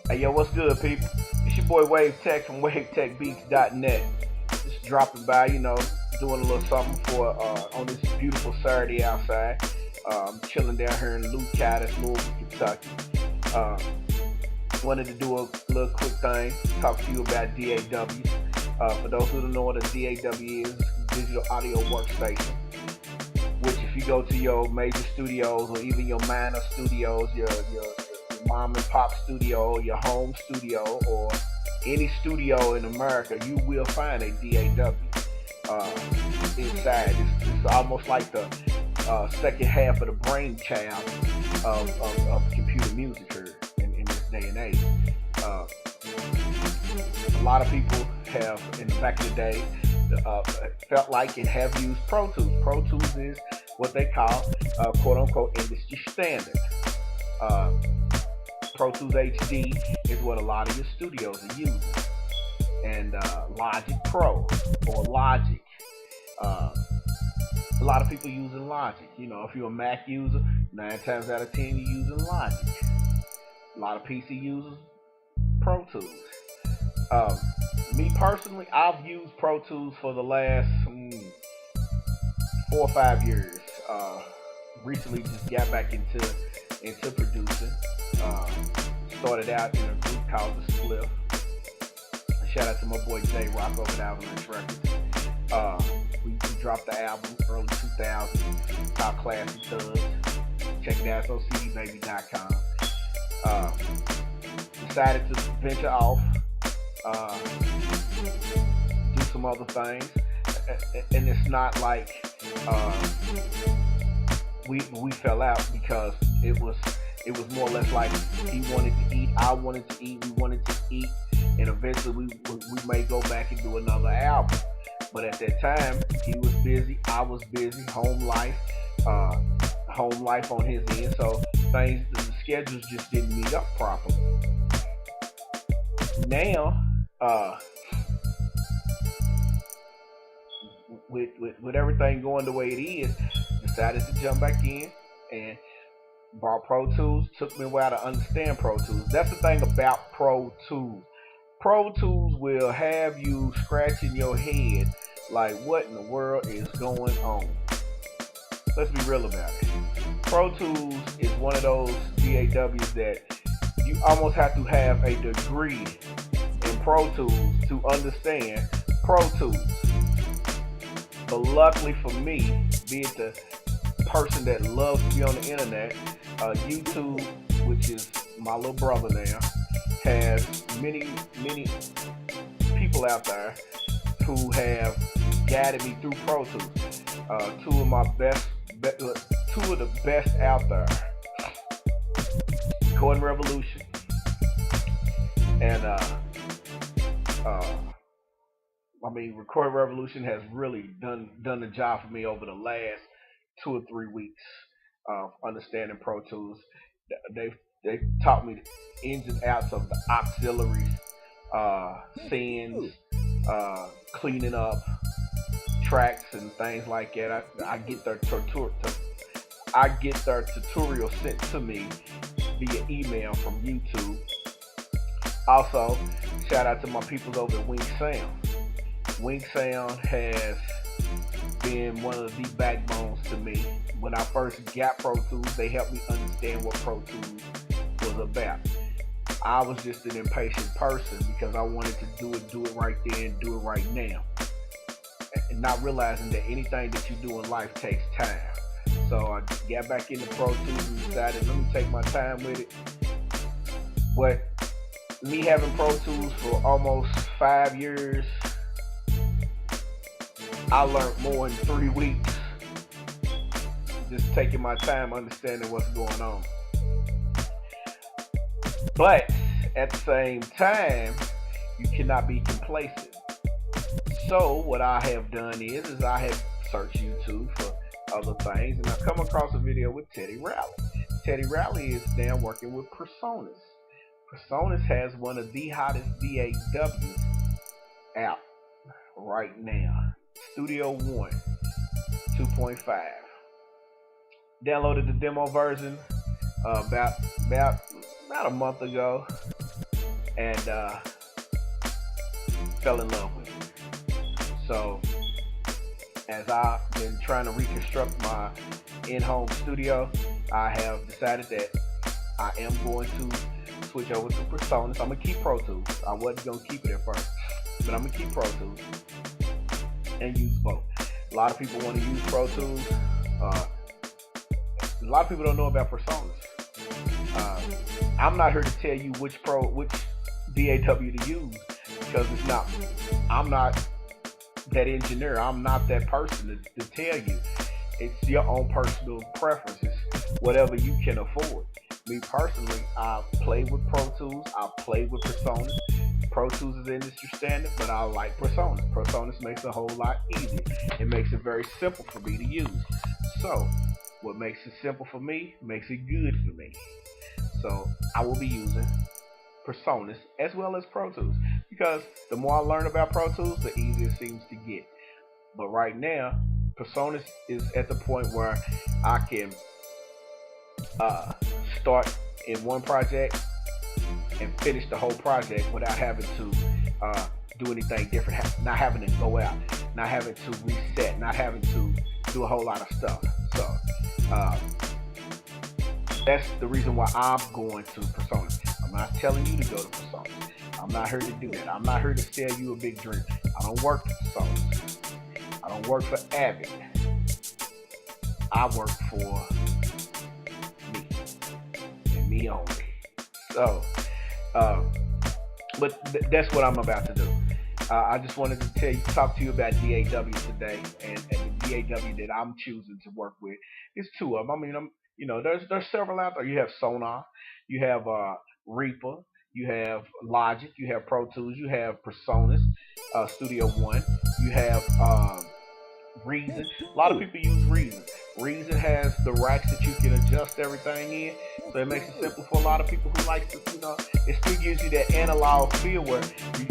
Hey, yo, what's good, people? It's your boy Wave Tech from WaveTechBeats.net. Just dropping by, doing a little something for on this beautiful Saturday outside. Chilling down here in Lou Cadiz, Louisville, Kentucky. Uh, Wanted to do a little quick thing, talk to you about DAW. For those who don't know what a DAW is, digital audio workstation. Which, if you go to your major studios or even your minor studios, your mom and pop studio, your home studio, or any studio in America, you will find a DAW inside. It's almost like the second half of the brainchild of computer music here in this day and age. A lot of people have, in the back of the day, felt like and have used Pro Tools. Pro Tools is what they call quote unquote industry standard. Pro Tools HD is what a lot of your studios are using, and Logic Pro or Logic. A lot of people using Logic. If you're a Mac user, 9 times out of 10 you're using Logic. A lot of PC users, Pro Tools. Me personally, I've used Pro Tools for the last 4 or 5 years. Recently, just got back into producing. Started out in a group called The Spliff. Shout out to my boy J Rock over at Avalanche Records. We dropped the album early 2000s called Classic Thugs. Check it out, cdbaby.com. Decided to venture off, do some other things, and it's not like we fell out, because it was more or less like he wanted to eat, I wanted to eat, we wanted to eat, and eventually we may go back and do another album. But at that time, he was busy, I was busy, home life on his end, so the schedules just didn't meet up properly. Now, with everything going the way it is, decided to jump back in and bought Pro Tools. Took me a while to understand Pro Tools. That's the thing about Pro Tools. Pro Tools will have you scratching your head like, what in the world is going on? Let's be real about it. Pro Tools is one of those DAWs that you almost have to have a degree in Pro Tools to understand Pro Tools. But luckily for me, be it the person that loves to be on the internet, YouTube, which is my little brother now, has many people out there who have guided me through Pro Tools. Two of the best out there, Recording Revolution, and Recording Revolution has really done the job for me over the last 2 or 3 weeks of understanding Pro Tools. They've taught me the ins and outs of the auxiliaries, sends, cleaning up tracks and things like that. I get their tutorial sent to me via email from YouTube. Also, shout out to my people over at Wink Sound. Wink Sound has been one of the backbones to me. When I first got Pro Tools, they helped me understand what Pro Tools was about. I was just an impatient person because I wanted to do it right then, do it right now, and not realizing that anything that you do in life takes time. So I got back into Pro Tools and decided, let me take my time with it. But me having Pro Tools for almost 5 years, I learned more in 3 weeks. Just taking my time understanding what's going on. But at the same time, you cannot be complacent. So what I have done is I have searched YouTube for other things, and I come across a video with Teddy Riley. Teddy Riley is now working with Personas. Personas has one of the hottest DAWs out right now. Studio One 2.5. Downloaded the demo version. about a month ago, and fell in love with it. So as I've been trying to reconstruct my in-home studio, I have decided that I am going to switch over to PreSonus. I'm gonna keep Pro Tools. I wasn't gonna keep it at first, but I'm gonna keep Pro Tools and use both. A lot of people want to use Pro Tools. A lot of people don't know about PreSonus. I'm not here to tell you which DAW to use, because it's not. I'm not that engineer. I'm not that person to tell you. It's your own personal preferences, whatever you can afford. Me personally, I play with Pro Tools. I play with PreSonus. Pro Tools is industry standard, but I like PreSonus. PreSonus makes it a whole lot easier. It makes it very simple for me to use. So, what makes it simple for me makes it good for me. So, I will be using PreSonus as well as Pro Tools, because the more I learn about Pro Tools, the easier it seems to get. But right now, PreSonus is at the point where I can start in one project and finish the whole project without having to do anything different, not having to go out, not having to reset, not having to do a whole lot of stuff. So that's the reason why I'm going to PreSonus. I'm not telling you to go to PreSonus. I'm not here to do that. I'm not here to sell you a big dream. I don't work for PreSonus. I don't work for Avid. I work for me and me only. So, but that's what I'm about to do. I just wanted to talk to you about DAW today, and the DAW that I'm choosing to work with is two of them. I mean, there's several out there. You have Sonar, you have Reaper, you have Logic, you have Pro Tools, you have PreSonus, Studio One, you have Reason. A lot of people use Reason. Reason has the racks that you can adjust everything in, so it makes it simple for a lot of people who like to, it still gives you that analog feel where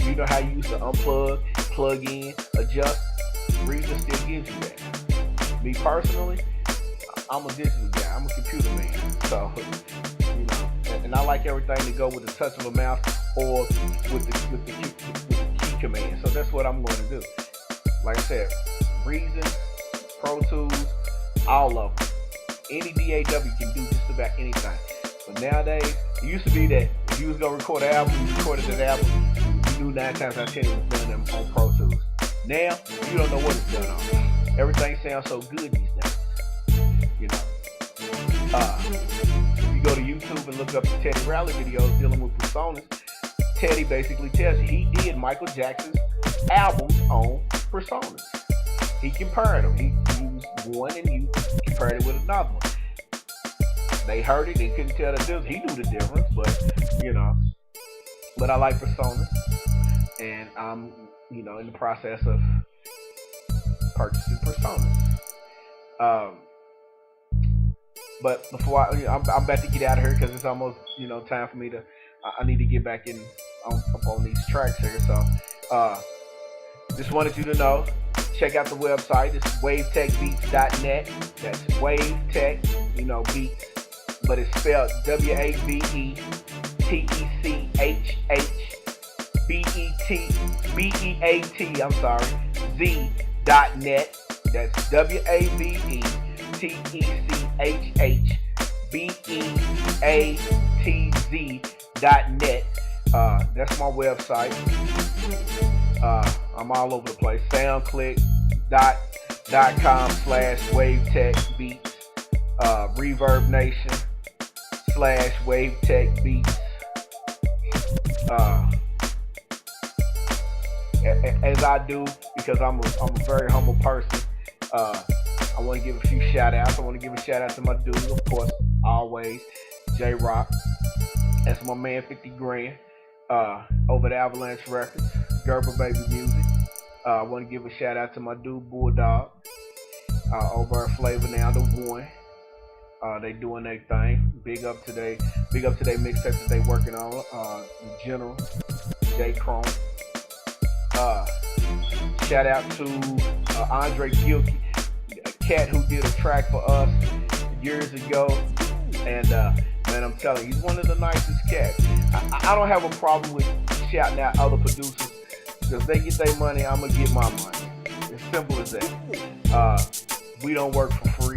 you know how you used to unplug, plug in, adjust. Reason still gives you that. Me personally, I'm a digital guy. I'm a computer man. So, and I like everything to go with the touch of a mouse or with the key command. So that's what I'm going to do. Like I said, Reason, Pro Tools, all of them. Any DAW can do just about anything. But nowadays, it used to be that if you was going to record an album, you recorded that album, you knew 9 times out of 10 it was done on Pro Tools. Now, you don't know what it's done on. Everything sounds so good these days. If you go to YouTube and look up the Teddy Riley videos dealing with PreSonus, Teddy basically tells you he did Michael Jackson's albums on PreSonus. He compared them. He used one and he compared it with another one. They heard it, they couldn't tell the difference. He knew the difference, but I like PreSonus, and I'm, in the process of purchasing PreSonus. But before I'm about to get out of here because it's almost, time for me to, I need to get back up on these tracks here. So, just wanted you to know, check out the website. It's wavetechbeats.net. That's wavetech, beats, but it's spelled WAVETECHHBEAT, I'm sorry, Z.net. That's WAVETECHHBEATZ.net. That's my website. I'm all over the place. SoundClick.com/WaveTechBeats. Reverb Nation /WaveTechBeats. As I do, because I'm a very humble person. I want to give a few shout outs. I want to give a shout out to my dude, of course, always, J Rock. That's my man, 50 grand, over at Avalanche Records, Gerber Baby Music. I want to give a shout out to my dude, Bulldog, over at Flavor Now, the One. They doing their thing. Big up to their mixtape that they working on. The General, J Chrome. Shout out to Andre Gilkey, a cat who did a track for us years ago, and Man, I'm telling you, he's one of the nicest cats. I don't have a problem with shouting out other producers because they get their money, I'm gonna get my money. As simple as that. We don't work for free,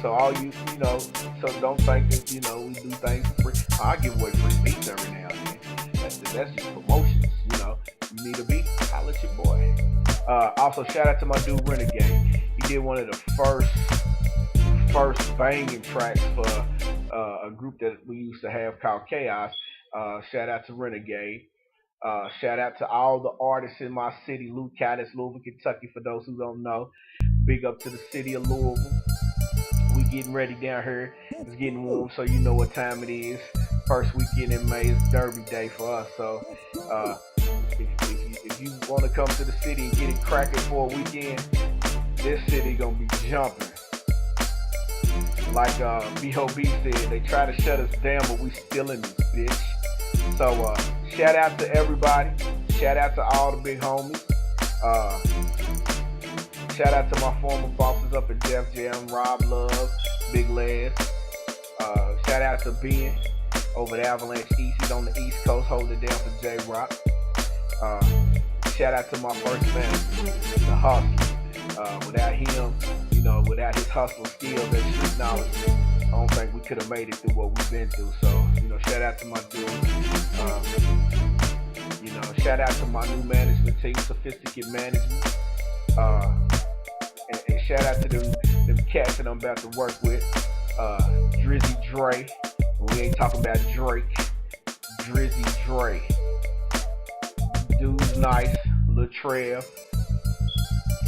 so all you know, so don't think that we do things for free. I give away free beats every now and then. That's just promotions. You need a beat, holla at your boy. Also, shout out to my dude Renegade. He did one of the first banging tracks for a group that we used to have called Chaos. Shout out to Renegade. Shout out to all the artists in my city, Louisville, Kentucky, for those who don't know. Big up to the city of Louisville. We getting ready down here. It's getting warm, so you know what time it is. First weekend in May is Derby Day for us. So if you want to come to the city and get it cracking for a weekend, this city gonna be jumping. Like B.O.B. said, they try to shut us down, but we still in this bitch. So shout out to everybody. Shout out to all the big homies. Shout out to my former bosses up at Def Jam, Rob Love, Big Les. Shout out to Ben over at Avalanche East. He's on the East Coast, holding it down for J-Rock. Shout out to my first manager, the Hustler. Without him, without his hustle skills and street knowledge, I don't think we could have made it through what we've been through. So, shout out to my dude. Shout out to my new management team, Sophisticate Management. And shout out to them cats that I'm about to work with. Drizzy Dre. We ain't talking about Drake. Drizzy Dre. Dude's nice. Lil Trev.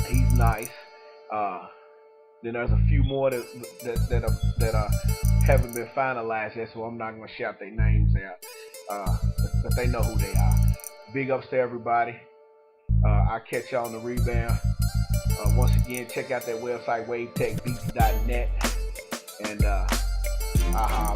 He's nice. Then there's a few more that haven't been finalized yet, so I'm not gonna shout their names out. But they know who they are. Big ups to everybody. I'll catch y'all on the rebound. Once again, check out that website, wavetechbeats.net, and I holla.